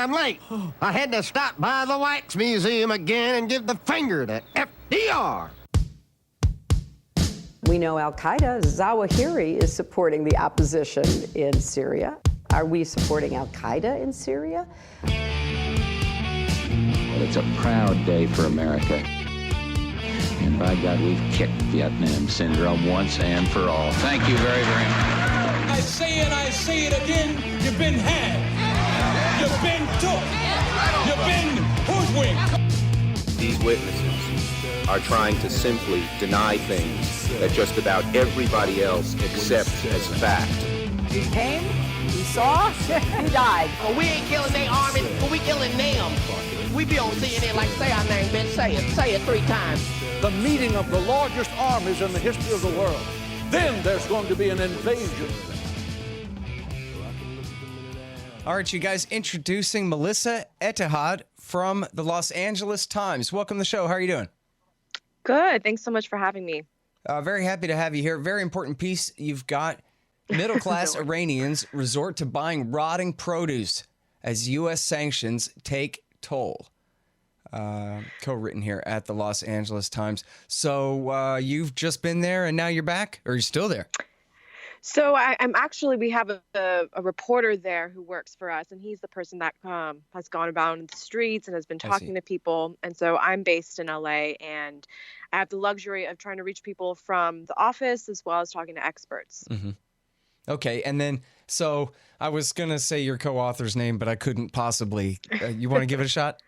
I'm late. I had to stop by the Wax Museum again and give the finger to FDR. We know Al-Qaeda, Zawahiri, is supporting the opposition in Syria. Are we supporting Al-Qaeda in Syria? Well, it's a proud day for America. And by God, we've kicked Vietnam syndrome once and for all. Thank you very, very much. I say it again, you've been had. You've been took. You've been hoodwinked. These witnesses are trying to simply deny things that just about everybody else accepts as fact. He came, he saw, he died. Well, we ain't killing their army, but we killing them. We be on CNN like, say our name, bitch, say it 3 times. The meeting of the largest armies in the history of the world. Then there's going to be an invasion. All right, you guys, introducing Melissa Etehad from the Los Angeles Times. Welcome to the show. How are you doing? Good. Thanks so much for having me. Very happy to have you here. Very important piece you've got. Middle-class Iranians resort to buying rotting produce as U.S. sanctions take toll. Co-written here at the Los Angeles Times. So you've just been there and now you're back, or you're still there? So we have a reporter there who works for us, and he's the person that has gone about in the streets and has been talking to people. And so I'm based in LA, and I have the luxury of trying to reach people from the office as well as talking to experts. Mm-hmm. Okay. And then, so I was going to say your co-author's name, but I couldn't possibly. You want to give it a shot?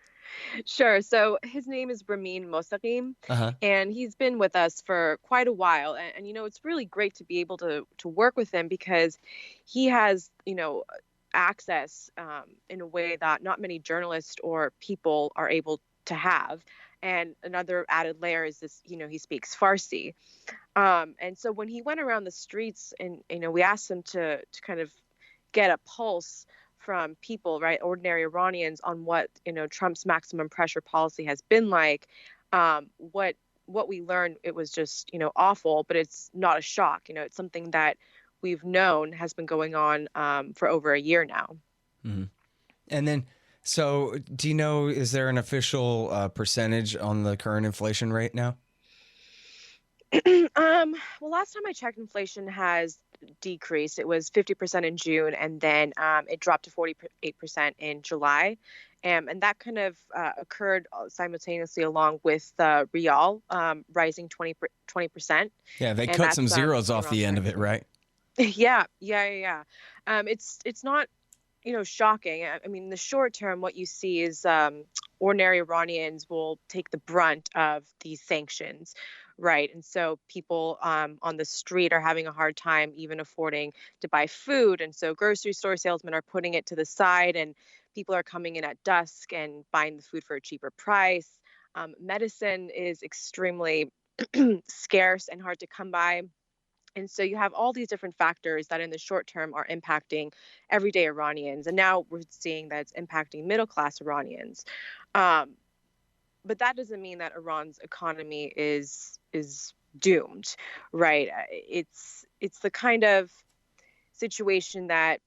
Sure. So his name is Ramin Mostaqim, and he's been with us for quite a while. And, you know, it's really great to be able to work with him because he has, you know, access in a way that not many journalists or people are able to have. And another added layer is this, you know, he speaks Farsi. And so when he went around the streets and, you know, we asked him to kind of get a pulse from people, right, ordinary Iranians, on what, you know, Trump's maximum pressure policy has been like. What we learned, it was just, you know, awful, but it's not a shock. You know, it's something that we've known has been going on for over a year now. Mm-hmm. And then, so do you know, is there an official percentage on the current inflation rate now? Well, last time I checked, inflation has decreased. It was 50% in June, and then it dropped to 48% in July. And that kind of occurred simultaneously along with the Rial rising 20%. Yeah, they cut some zeros off the end of it, right? Yeah. It's not, you know, shocking. I mean, in the short term, what you see is ordinary Iranians will take the brunt of these sanctions, right? And so people on the street are having a hard time even affording to buy food. And so grocery store salesmen are putting it to the side, and people are coming in at dusk and buying the food for a cheaper price. Medicine is extremely scarce and hard to come by. And so you have all these different factors that in the short term are impacting everyday Iranians. And now we're seeing that it's impacting middle-class Iranians. But that doesn't mean that Iran's economy is doomed, right? It's the kind of situation that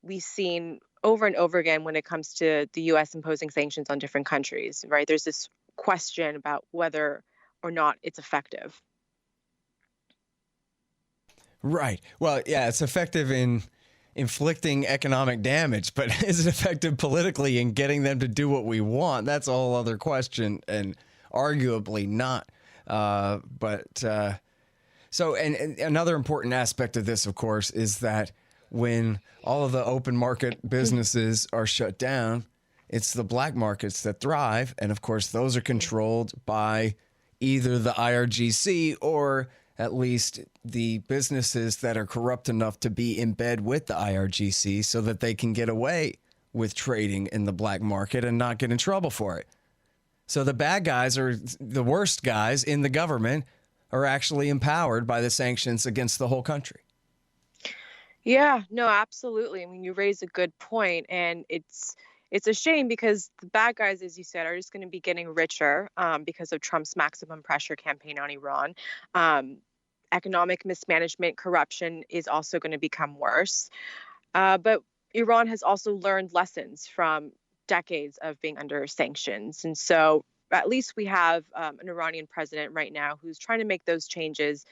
we've seen over and over again when it comes to the U.S. imposing sanctions on different countries, right? There's this question about whether or not it's effective. Right. Well, yeah, it's effective in inflicting economic damage, but is it effective politically in getting them to do what we want? That's a whole other question, and arguably not. So another important aspect of this, of course, is that when all of the open market businesses are shut down, it's the black markets that thrive. And of course, those are controlled by either the IRGC or at least the businesses that are corrupt enough to be in bed with the IRGC so that they can get away with trading in the black market and not get in trouble for it. So the bad guys, or the worst guys in the government, are actually empowered by the sanctions against the whole country. Yeah, no, absolutely. I mean, you raise a good point, and it's a shame because the bad guys, as you said, are just going to be getting richer because of Trump's maximum pressure campaign on Iran. Economic mismanagement, corruption is also going to become worse. But Iran has also learned lessons from decades of being under sanctions. And so at least we have an Iranian president right now who's trying to make those changes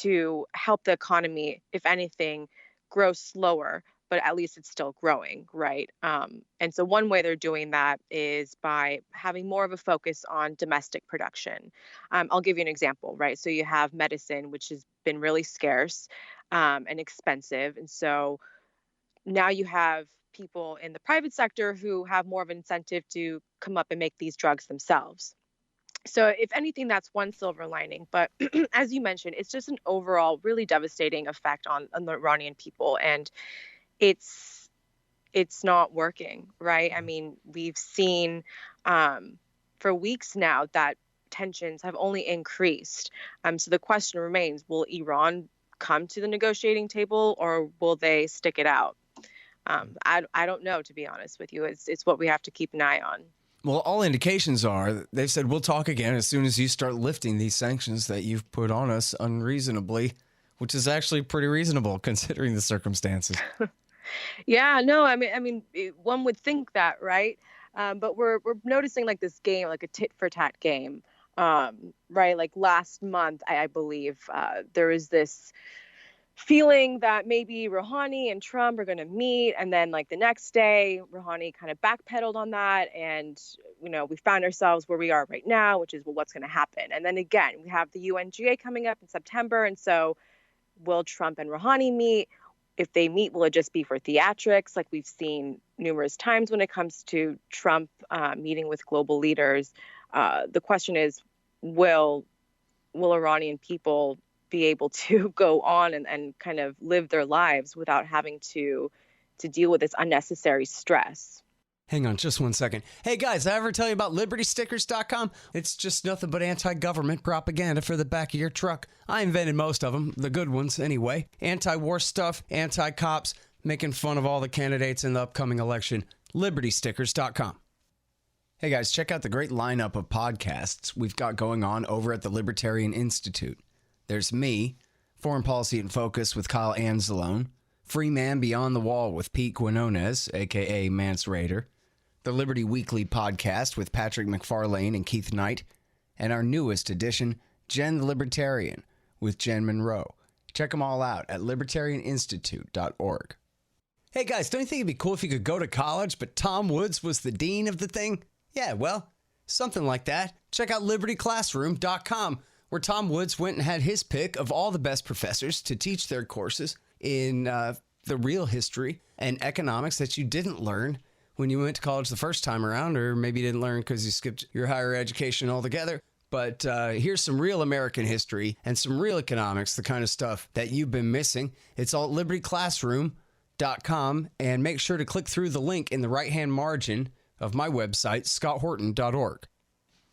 to help the economy, if anything, grow slower, but at least it's still growing, right? And so one way they're doing that is by having more of a focus on domestic production. I'll give you an example, right? So you have medicine, which has been really scarce and expensive. And so now you have people in the private sector who have more of an incentive to come up and make these drugs themselves. So if anything, that's one silver lining. But as you mentioned, it's just an overall really devastating effect on the Iranian people. And it's not working, right? I mean, we've seen for weeks now that tensions have only increased. So the question remains, will Iran come to the negotiating table or will they stick it out? I don't know, to be honest with you. It's what we have to keep an eye on. Well, all indications are they've said we'll talk again as soon as you start lifting these sanctions that you've put on us unreasonably, which is actually pretty reasonable considering the circumstances. Yeah, no, I mean, one would think that, right? But we're noticing like this game, like a tit for tat game, right? Like last month, I believe there was this feeling that maybe Rouhani and Trump are going to meet. And then like the next day, Rouhani kind of backpedaled on that. And, we found ourselves where we are right now, which is, well, what's going to happen? And then again, we have the UNGA coming up in September. And so will Trump and Rouhani meet? If they meet, will it just be for theatrics? Like we've seen numerous times when it comes to Trump meeting with global leaders. The question is, will Iranian people be able to go on and kind of live their lives without having to deal with this unnecessary stress? Hang on just one second. Hey guys, did I ever tell you about libertystickers.com? It's just nothing but anti-government propaganda for the back of your truck. I invented most of them, the good ones anyway. Anti-war stuff, anti-cops, making fun of all the candidates in the upcoming election. libertystickers.com. Hey guys, check out the great lineup of podcasts we've got going on over at the Libertarian Institute. There's me, Foreign Policy in Focus with Kyle Anzalone, Free Man Beyond the Wall with Pete Quinones, a.k.a. Mance Raider, the Liberty Weekly podcast with Patrick McFarlane and Keith Knight, and our newest edition, Jen the Libertarian with Jen Monroe. Check them all out at libertarianinstitute.org. Hey guys, don't you think it'd be cool if you could go to college, but Tom Woods was the dean of the thing? Yeah, well, something like that. Check out libertyclassroom.com, where Tom Woods went and had his pick of all the best professors to teach their courses in the real history and economics that you didn't learn when you went to college the first time around, or maybe you didn't learn because you skipped your higher education altogether. But here's some real American history and some real economics, the kind of stuff that you've been missing. It's all at libertyclassroom.com, and make sure to click through the link in the right-hand margin of my website, scotthorton.org.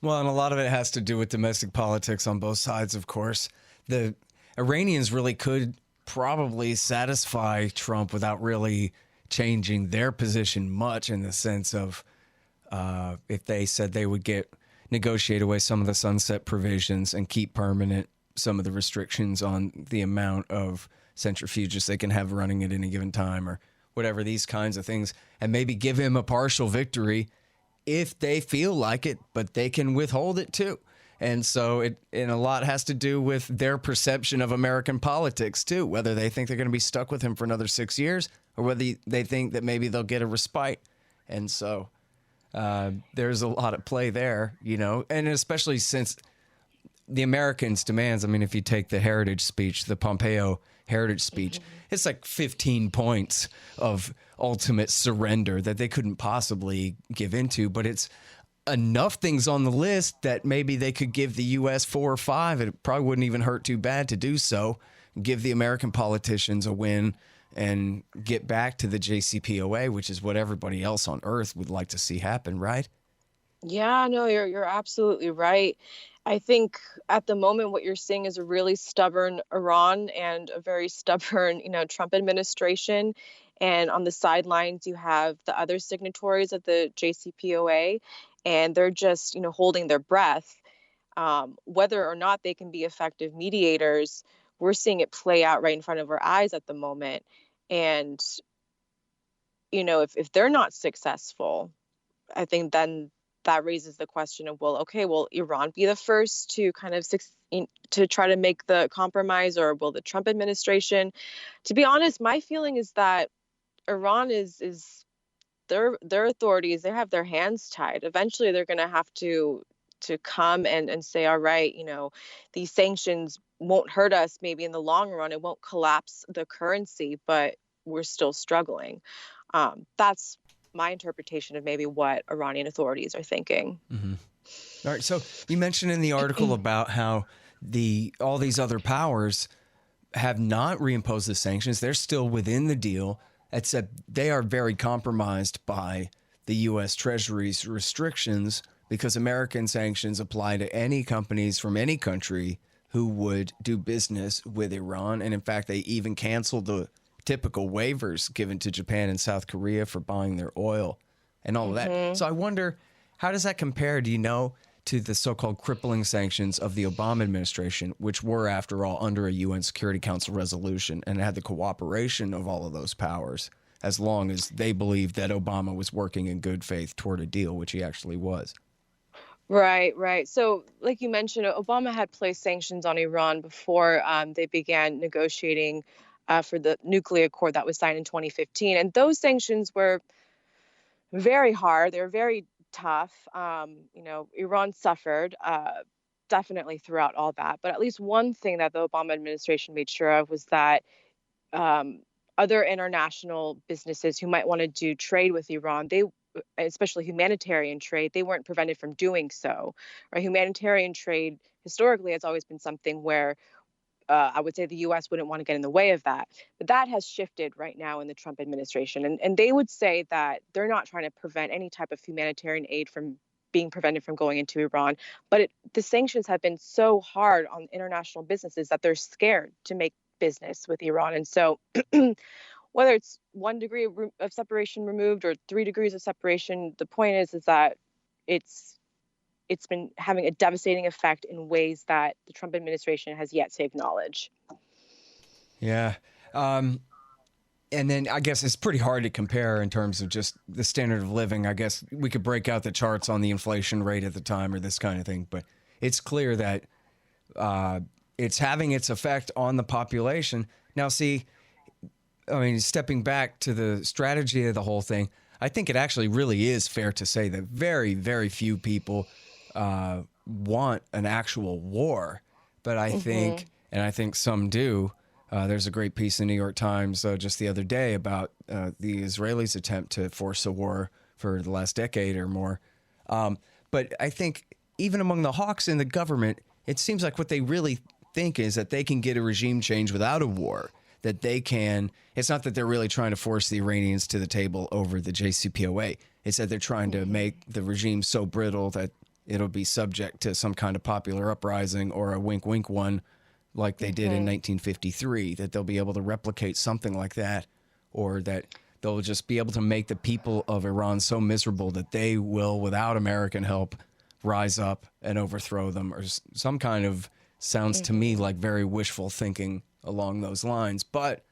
Well, and a lot of it has to do with domestic politics on both sides, of course. The Iranians really could probably satisfy Trump without really changing their position much, in the sense of if they said they would negotiate away some of the sunset provisions and keep permanent some of the restrictions on the amount of centrifuges they can have running at any given time, or whatever, these kinds of things, and maybe give him a partial victory if they feel like it, but they can withhold it too. And so and a lot has to do with their perception of American politics too, whether they think they're going to be stuck with him for another 6 years, or whether they think that maybe they'll get a respite. And so there's a lot at play there, and especially since the Americans' demands, I mean, if you take the heritage speech, the Pompeo heritage speech, it's like 15 points of ultimate surrender that they couldn't possibly give into, but it's enough things on the list that maybe they could give the U.S. 4 or 5. It probably wouldn't even hurt too bad to do so, give the American politicians a win and get back to the JCPOA, which is what everybody else on earth would like to see happen, right? Yeah, no, you're absolutely right. I think at the moment what you're seeing is a really stubborn Iran and a very stubborn, Trump administration. And on the sidelines, you have the other signatories of the JCPOA, and they're just, holding their breath. Whether or not they can be effective mediators, we're seeing it play out right in front of our eyes at the moment. And, if they're not successful, I think then that raises the question of, well, okay, will Iran be the first to kind of to try to make the compromise, or will the Trump administration? To be honest, my feeling is that Iran is their authorities, they have their hands tied. Eventually they're going to have to come and say, all right, these sanctions won't hurt us maybe in the long run. It won't collapse the currency, but we're still struggling. That's my interpretation of maybe what Iranian authorities are thinking. Mm-hmm. All right. So you mentioned in the article about how all these other powers have not reimposed the sanctions. They're still within the deal, except they are very compromised by the U.S. Treasury's restrictions, because American sanctions apply to any companies from any country who would do business with Iran. And in fact, they even canceled the typical waivers given to Japan and South Korea for buying their oil and all of that. So I wonder, how does that compare, do you know, to the so-called crippling sanctions of the Obama administration, which were, after all, under a UN Security Council resolution and had the cooperation of all of those powers, as long as they believed that Obama was working in good faith toward a deal, which he actually was. Right. So, like you mentioned, Obama had placed sanctions on Iran before they began negotiating for the nuclear accord that was signed in 2015. And those sanctions were very hard. They were very tough. Iran suffered definitely throughout all that. But at least one thing that the Obama administration made sure of was that other international businesses who might want to do trade with Iran, especially humanitarian trade, they weren't prevented from doing so. Right? Humanitarian trade historically has always been something where I would say the U.S. wouldn't want to get in the way of that. But that has shifted right now in the Trump administration. And they would say that they're not trying to prevent any type of humanitarian aid from being prevented from going into Iran. But the sanctions have been so hard on international businesses that they're scared to make business with Iran. And so whether it's 1 degree of separation removed or 3 degrees of separation, the point is that it's been having a devastating effect in ways that the Trump administration has yet to acknowledge. Yeah. And then I guess it's pretty hard to compare in terms of just the standard of living. I guess we could break out the charts on the inflation rate at the time or this kind of thing, but it's clear that it's having its effect on the population. Now, see, I mean, stepping back to the strategy of the whole thing, I think it actually really is fair to say that very, very few people want an actual war. But I think, and I think some do, there's a great piece in the New York Times just the other day about the Israelis' attempt to force a war for the last decade or more. But I think even among the hawks in the government, it seems like what they really think is that they can get a regime change without a war. That they can, it's not that they're really trying to force the Iranians to the table over the JCPOA. It's that they're trying to make the regime so brittle that it'll be subject to some kind of popular uprising or a wink wink one like they did in 1953, that they'll be able to replicate something like that, or that they'll just be able to make the people of Iran so miserable that they will, without American help, rise up and overthrow them, or some kind of, sounds to me like very wishful thinking along those lines. But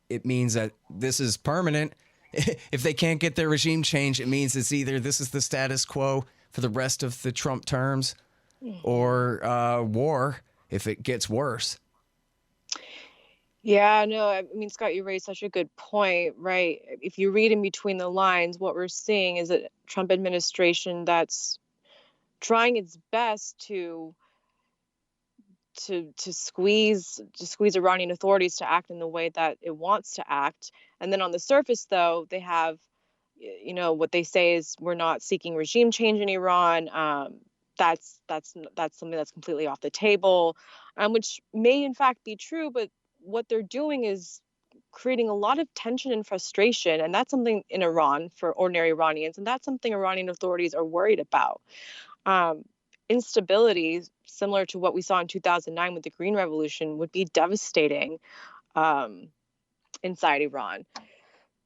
it means that this is permanent. If they can't get their regime change, it means it's either this is the status quo for the rest of the Trump terms, or war if it gets worse. Yeah, no, I mean, Scott, you raised such a good point, right? If you read in between the lines, what we're seeing is a Trump administration that's trying its best to squeeze Iranian authorities to act in the way that it wants to act. And then on the surface, though, they have, what they say is, we're not seeking regime change in Iran. That's something that's completely off the table, which may in fact be true. But what they're doing is creating a lot of tension and frustration. And that's something in Iran for ordinary Iranians. And that's something Iranian authorities are worried about. Instability, similar to what we saw in 2009 with the Green Revolution, would be devastating inside Iran.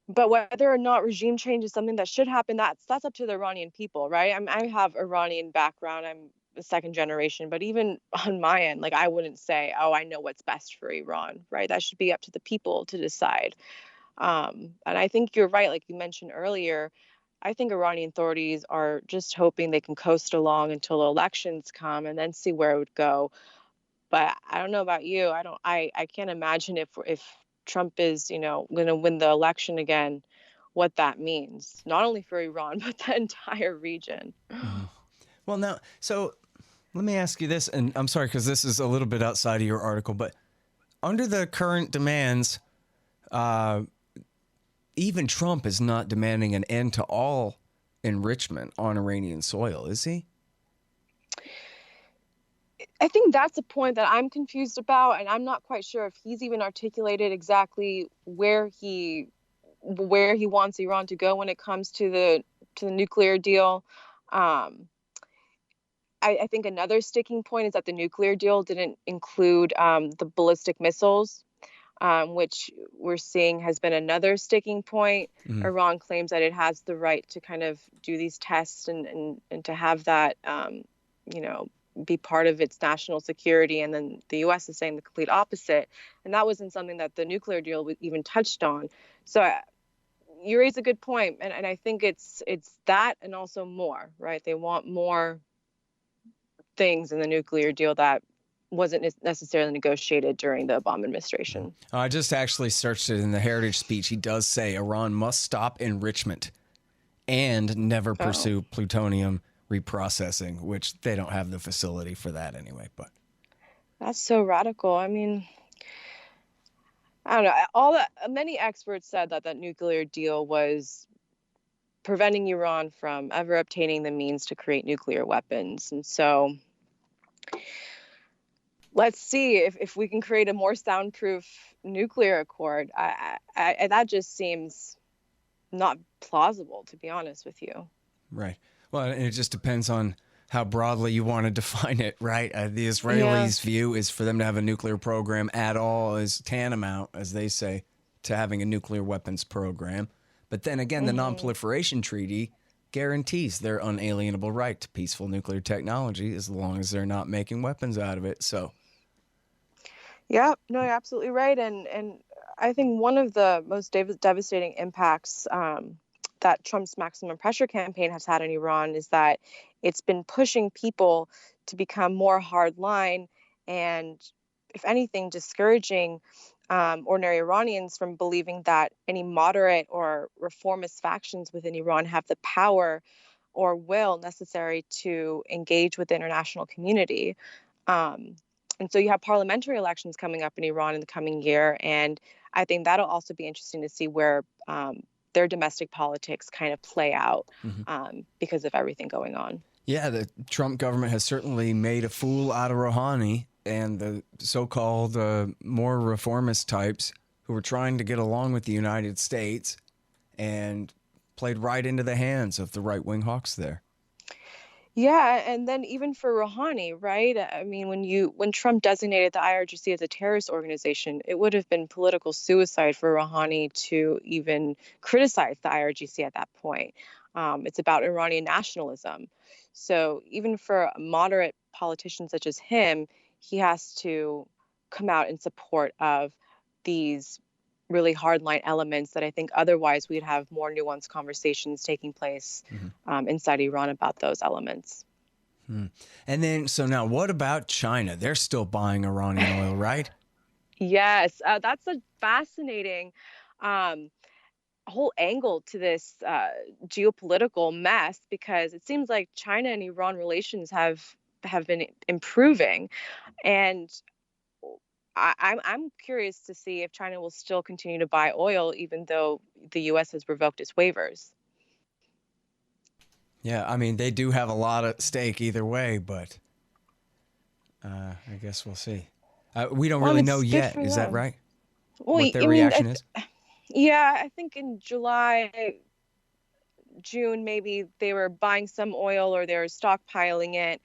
But whether or not regime change is something that should happen, that's up to the Iranian people, right? I have Iranian background. I'm a second generation, but even on my end, like, I wouldn't say, oh, I know what's best for Iran, right? That should be up to the people to decide. And I think you're right. Like you mentioned earlier, I think Iranian authorities are just hoping they can coast along until elections come and then see where it would go. But I don't know about you. I can't imagine if Trump is, going to win the election again, what that means, not only for Iran, but the entire region. Well, now, so let me ask you this, and I'm sorry because this is a little bit outside of your article, but under the current demands, even Trump is not demanding an end to all enrichment on Iranian soil, is he? I think that's a point that I'm confused about, and I'm not quite sure if he's even articulated exactly where he wants Iran to go when it comes to the nuclear deal. I think another sticking point is that the nuclear deal didn't include the ballistic missiles, which we're seeing has been another sticking point. Iran claims that it has the right to kind of do these tests and to have that, be part of its national security. And then the U.S. is saying the complete opposite. And that wasn't something that the nuclear deal even touched on. So you raise a good point. And I think it's that and also more, right? They want more things in the nuclear deal that wasn't necessarily negotiated during the Obama administration. I just actually searched it in the Heritage speech. He does say Iran must stop enrichment and never pursue plutonium reprocessing, which they don't have the facility for that anyway. But that's so radical. I mean, I don't know. Many experts said that nuclear deal was preventing Iran from ever obtaining the means to create nuclear weapons. And so let's see if we can create a more soundproof nuclear accord. That just seems not plausible, to be honest with you. Right. Well, and it just depends on how broadly you want to define it, right? The Israelis' view is for them to have a nuclear program at all is tantamount, as they say, to having a nuclear weapons program. But then again, the Non-Proliferation Treaty guarantees their unalienable right to peaceful nuclear technology as long as they're not making weapons out of it. So, yeah, no, you're absolutely right. And I think one of the most devastating impacts that Trump's maximum pressure campaign has had in Iran is that it's been pushing people to become more hardline and, if anything, discouraging ordinary Iranians from believing that any moderate or reformist factions within Iran have the power or will necessary to engage with the international community. And so you have parliamentary elections coming up in Iran in the coming year. And I think that'll also be interesting to see where their domestic politics kind of play out because of everything going on. Yeah, the Trump government has certainly made a fool out of Rouhani and the so-called more reformist types who were trying to get along with the United States and played right into the hands of the right-wing hawks there. Yeah, and then even for Rouhani, right? I mean, when Trump designated the IRGC as a terrorist organization, it would have been political suicide for Rouhani to even criticize the IRGC at that point. It's about Iranian nationalism. So even for a moderate politician such as him, he has to come out in support of these really hardline elements that I think otherwise we'd have more nuanced conversations taking place inside Iran about those elements. And then, so now what about China? They're still buying Iranian oil, right? Yes, that's a fascinating whole angle to this geopolitical mess, because it seems like China and Iran relations have been improving. And I'm curious to see if China will still continue to buy oil, even though the U.S. has revoked its waivers. Yeah, I mean, they do have a lot at stake either way, but I guess we'll see. We don't really know yet. Is that right? Well, what their reaction is? Yeah, I think in July, June, maybe they were buying some oil or they were stockpiling it.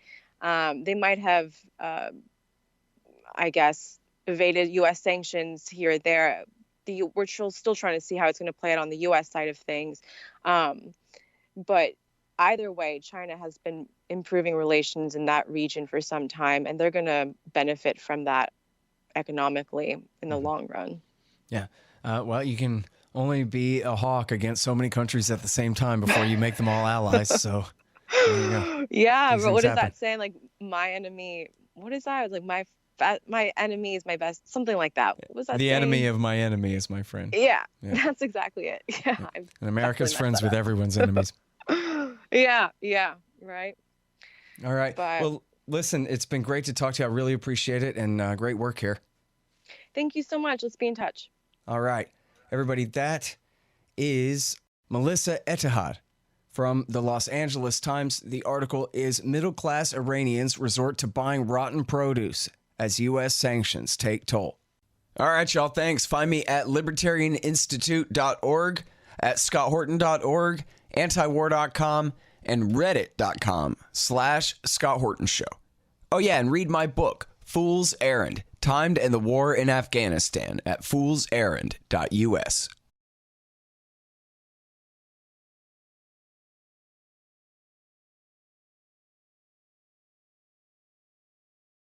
They might have, I guess, evaded U.S. sanctions here or there. We're still trying to see how it's going to play out on the U.S. side of things. But either way, China has been improving relations in that region for some time, and they're going to benefit from that economically in the long run. Yeah. Well, you can only be a hawk against so many countries at the same time before you make them all allies. So there you go. Yeah, These but what things is happen. that saying? Like, my enemy, what is that? Like, my enemy is my best, something like that. What was that The saying? enemy of my enemy is my friend. Yeah, Yeah. that's exactly it. Yeah. I've And America's definitely friends messed with that everyone's enemies. up. Yeah, right. All right. But- Well, listen, it's been great to talk to you. I really appreciate it, and great work here. Thank you so much. Let's be in touch. All right. Everybody, that is Melissa Etehad from the Los Angeles Times. The article is Middle-Class Iranians Resort to Buying Rotten Produce as U.S. Sanctions Take Toll. All right, y'all. Thanks. Find me at libertarianinstitute.org, at scotthorton.org, antiwar.com, and reddit.com/Scott Horton Show. Oh, yeah, and read my book, Fool's Errand, Timed and the War in Afghanistan, at foolserrand.us.